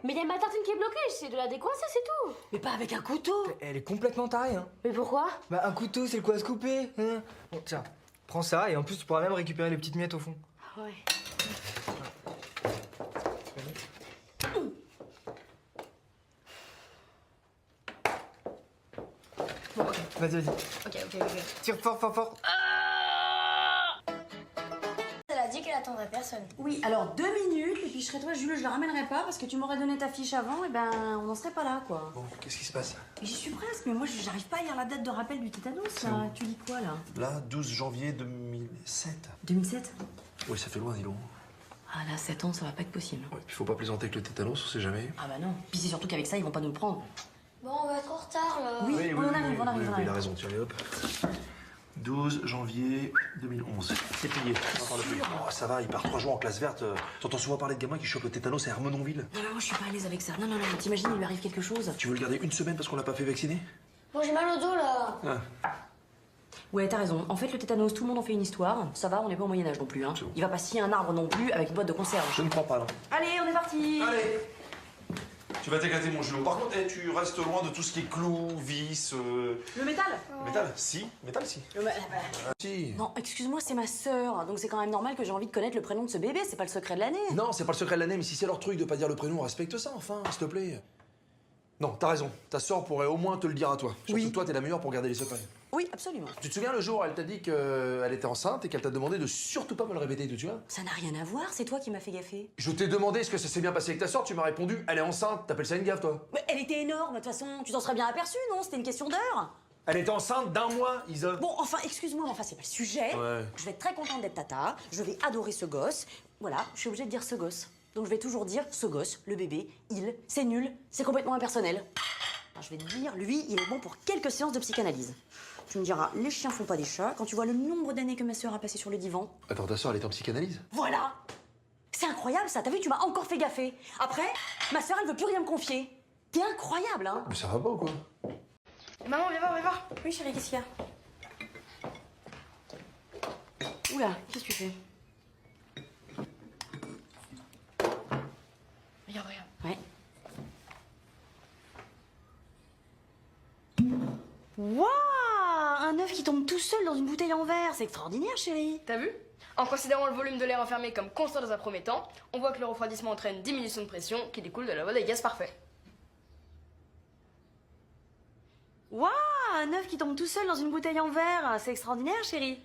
Mais y a ma tartine qui est bloquée, j'essaie de la décoincer, c'est tout. Mais pas avec un couteau. Elle est complètement tarée, hein. Mais pourquoi? Bah un couteau, c'est le quoi à se couper, hein. Bon, tiens, prends ça et en plus tu pourras même récupérer les petites miettes au fond. Ouais. Bon, ok, vas-y. Ok. Tire fort, fort, fort. Elle a dit qu'elle attendrait personne. Oui, alors 2 minutes, et puis je serais toi, Jules, je la ramènerai pas parce que tu m'aurais donné ta fiche avant, et ben on n'en serait pas là, quoi. Bon, qu'est-ce qui se passe? J'y suis presque, mais moi j'arrive pas à lire la date de rappel du tétanos, là. Tu lis quoi, là? Là, 12 janvier 2007. 2007? Oui, ça fait loin, dis donc. Ah là, 7 ans, ça va pas être possible. Ouais, puis faut pas plaisanter avec le tétanos, on sait jamais. Ah bah non. Puis c'est surtout qu'avec ça, ils vont pas nous le prendre. Bon, on va être en retard là. Oui, on arrive. Il a raison, tiens, allez hop. 12 janvier 2011. C'est payé. On en parle plus. Oh, ça va, il part 3 jours en classe verte. T'entends souvent parler de gamins qui chopent le tétanos à Hermenonville. Non, moi je suis pas à l'aise avec ça. Non, t'imagines, il lui arrive quelque chose. Tu veux le garder une semaine parce qu'on l'a pas fait vacciner? Bon, j'ai mal au dos là. Ah. Ouais, t'as raison. En fait, le tétanos, tout le monde en fait une histoire. Ça va, on n'est pas au Moyen-Âge non plus, hein. C'est bon. Il va pas scier un arbre non plus avec une boîte de conserve. Je ne crois pas, non. Allez, on est parti. Allez. Tu vas t'éclater, mon Julot. Par contre, tu restes loin de tout ce qui est clous, vis, Le métal. métal. Si, métal, si. Si. Non, excuse-moi, c'est ma sœur. Donc c'est quand même normal que j'ai envie de connaître le prénom de ce bébé. C'est pas le secret de l'année. Non, c'est pas le secret de l'année, mais si c'est leur truc de pas dire le prénom, respecte ça, enfin, s'il te plaît. Non, t'as raison. Ta sœur pourrait au moins te le dire à toi. Surtout Oui. toi, t'es la meilleure pour garder les secrets. Oui, absolument. Tu te souviens le jour où elle t'a dit qu'elle était enceinte et qu'elle t'a demandé de surtout pas me le répéter, tu vois? Ça n'a rien à voir, c'est toi qui m'as fait gaffer. Je t'ai demandé est-ce que ça s'est bien passé avec ta sœur, tu m'as répondu elle est enceinte, t'appelles ça une gaffe, toi? Mais elle était énorme, de toute façon. Tu t'en serais bien aperçu, non? C'était une question d'heure. Elle était enceinte d'1 mois, Isa. Bon, enfin, excuse-moi, mais enfin, c'est pas le sujet. Ouais. Je vais être très contente d'être tata. Je vais adorer ce gosse. Voilà, je suis obligée de dire ce gosse. Donc je vais toujours dire ce gosse, le bébé, il, c'est nul, c'est complètement impersonnel. Alors, je vais te dire, lui, il est bon pour quelques séances de psychanalyse. Tu me diras, les chiens font pas des chats. Quand tu vois le nombre d'années que ma sœur a passé sur le divan. Attends, ta sœur, elle est en psychanalyse? Voilà. C'est incroyable, ça. T'as vu, tu m'as encore fait gaffer. Après, ma sœur, elle veut plus rien me confier. T'es incroyable, hein. Mais ça va pas ou quoi? Maman, viens voir. Oui, chérie, qu'est-ce qu'il y a? Oula, qu'est-ce que tu fais? Regarde. Ouais. Waouh! Un œuf qui tombe tout seul dans une bouteille en verre, c'est extraordinaire, chérie. T'as vu? En considérant le volume de l'air enfermé comme constant dans un premier temps, on voit que le refroidissement entraîne une diminution de pression qui découle de la loi des gaz parfaits. Waouh! Un œuf qui tombe tout seul dans une bouteille en verre, c'est extraordinaire, chérie.